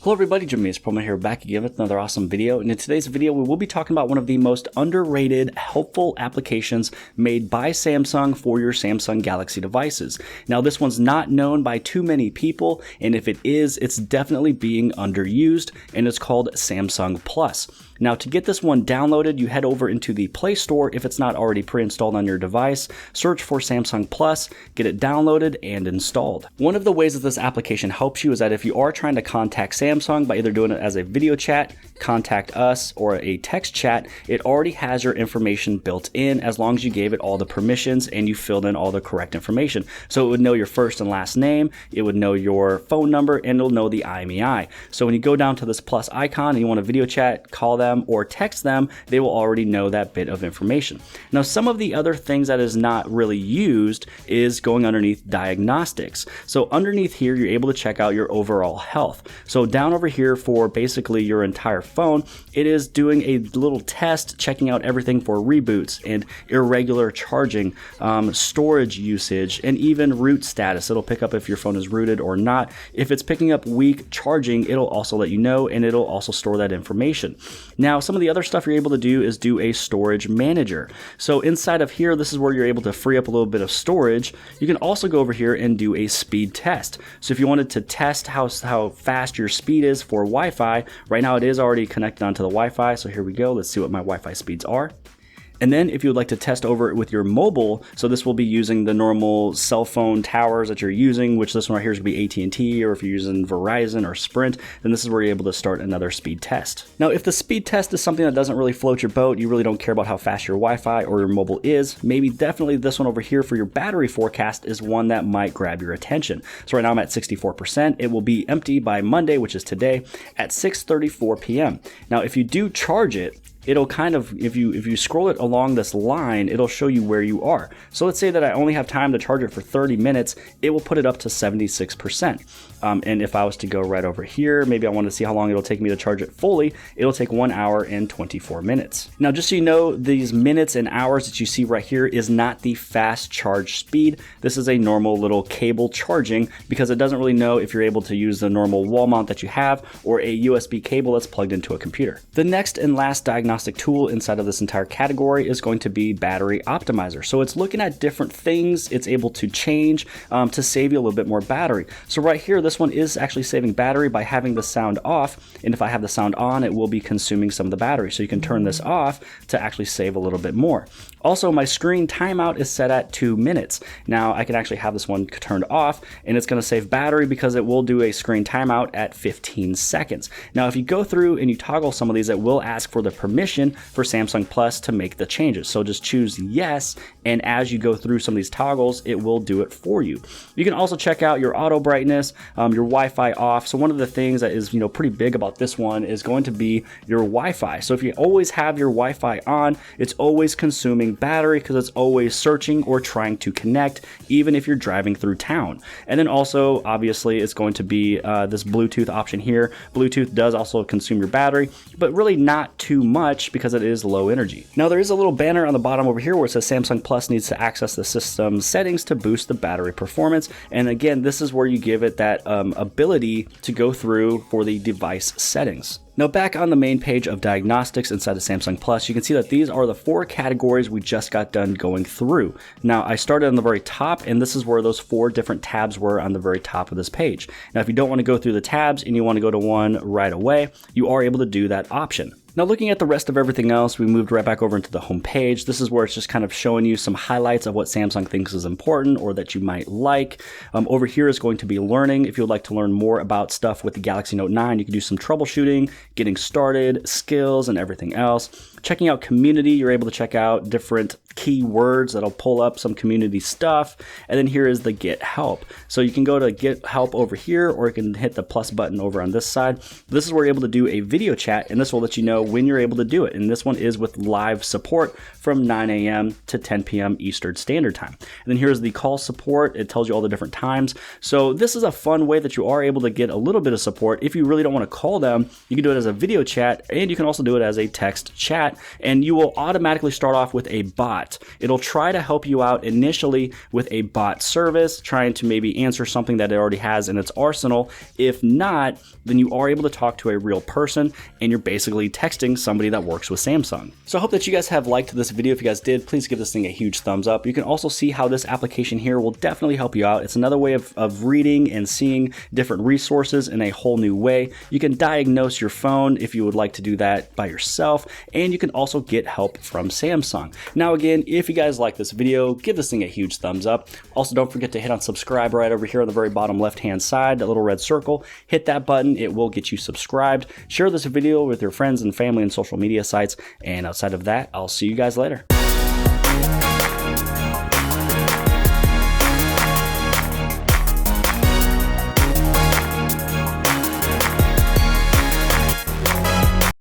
Hello everybody, jimmyispromo here, back again with another awesome video. And in today's video, we will be talking about one of the most underrated, helpful applications made by Samsung for your Samsung Galaxy devices. Now, this one's not known by too many people, and if it is, it's definitely being underused, and it's called Samsung Plus. Now, to get this one downloaded, you head over into the Play Store if it's not already pre-installed on your device, search for Samsung Plus, get it downloaded and installed. One of the ways that this application helps you is that if you are trying to contact Samsung by either doing it as a video chat, contact us, or a text chat, it already has your information built in as long as you gave it all the permissions and you filled in all the correct information. So it would know your first and last name, it would know your phone number, and it'll know the IMEI. So when you go down to this plus icon and you want to video chat, call them, or text them, they will already know that bit of information. Now, some of the other things that is not really used is going underneath Diagnostics. So underneath here, you're able to check out your overall health. So down over here for basically your entire phone, it is doing a little test, checking out everything for reboots and irregular charging, storage usage, and even root status. It'll pick up if your phone is rooted or not. If it's picking up weak charging, it'll also let you know, and it'll also store that information. Now, some of the other stuff you're able to do is do a storage manager. So inside of here, this is where you're able to free up a little bit of storage. You can also go over here and do a speed test. So if you wanted to test how fast your speed is for Wi-Fi, right now it is already connected onto the Wi-Fi. So here we go. Let's see what my Wi-Fi speeds are. And then if you would like to test over it with your mobile, so this will be using the normal cell phone towers that you're using, which this one right here is going to be AT&T, or if you're using Verizon or Sprint, then this is where you're able to start another speed test. Now, if the speed test is something that doesn't really float your boat, you really don't care about how fast your Wi-Fi or your mobile is, maybe definitely this one over here for your battery forecast is one that might grab your attention. So right now I'm at 64%. It will be empty by Monday, which is today, at 6:34 p.m. Now, if you do charge it, it'll kind of, if you scroll it along this line, it'll show you where you are. So let's say that I only have time to charge it for 30 minutes, it will put it up to 76%. And if I was to go right over here, maybe I want to see how long it'll take me to charge it fully, it'll take 1 hour and 24 minutes. Now, just so you know, these minutes and hours that you see right here is not the fast charge speed. This is a normal little cable charging because it doesn't really know if you're able to use the normal wall mount that you have or a USB cable that's plugged into a computer. The next and last diagnostic tool inside of this entire category is going to be battery optimizer. So it's looking at different things it's able to change to save you a little bit more battery. So right here, this one is actually saving battery by having the sound off, and if I have the sound on, it will be consuming some of the battery. So you can turn this off to actually save a little bit more. Also, my screen timeout is set at 2 minutes. Now, I can actually have this one turned off, and it's going to save battery because it will do a screen timeout at 15 seconds. Now, if you go through and you toggle some of these, it will ask for the permission for Samsung Plus to make the changes. So just choose yes, and as you go through some of these toggles, it will do it for you. You can also check out your auto brightness, your Wi-Fi off. So one of the things that is pretty big about this one is going to be your Wi-Fi. So if you always have your Wi-Fi on, it's always consuming battery because it's always searching or trying to connect, even if you're driving through town. And then also, obviously, it's going to be this Bluetooth option here. Bluetooth does also consume your battery, but really not too much because it is low energy. Now, there is a little banner on the bottom over here where it says Samsung Plus needs to access the system settings to boost the battery performance. And again, this is where you give it that ability to go through for the device settings. Now, back on the main page of Diagnostics inside of Samsung Plus, you can see that these are the 4 categories we just got done going through. Now, I started on the very top, and this is where those 4 different tabs were on the very top of this page. Now, if you don't want to go through the tabs and you want to go to one right away, you are able to do that option. Now, looking at the rest of everything else, we moved right back over into the home page. This is where it's just kind of showing you some highlights of what Samsung thinks is important or that you might like. Over here is going to be learning. If you would like to learn more about stuff with the Galaxy Note 9, you can do some troubleshooting, getting started, skills, and everything else. Checking out community, you're able to check out different keywords that'll pull up some community stuff. And then here is the get help. So you can go to get help over here, or you can hit the plus button over on this side. This is where you're able to do a video chat, and this will let you know when you're able to do it. And this one is with live support from 9 a.m. to 10 p.m. Eastern Standard Time. And then here's the call support. It tells you all the different times. So this is a fun way that you are able to get a little bit of support. If you really don't want to call them, you can do it as a video chat, and you can also do it as a text chat chat, and you will automatically start off with a bot. It'll try to help you out initially with a bot service, trying to maybe answer something that it already has in its arsenal. If not, then you are able to talk to a real person, and you're basically texting somebody that works with Samsung. So I hope that you guys have liked this video. If you guys did, please give this thing a huge thumbs up. You can also see how this application here will definitely help you out. It's another way of reading and seeing different resources in a whole new way. You can diagnose your phone if you would like to do that by yourself, and you can also get help from Samsung. Now again, if you guys like this video, give this thing a huge thumbs up. Also, don't forget to hit on subscribe right over here on the very bottom left hand side, that little red circle. Hit that button, it will get you subscribed. Share this video with your friends and family and social media sites, and outside of that, I'll see you guys later.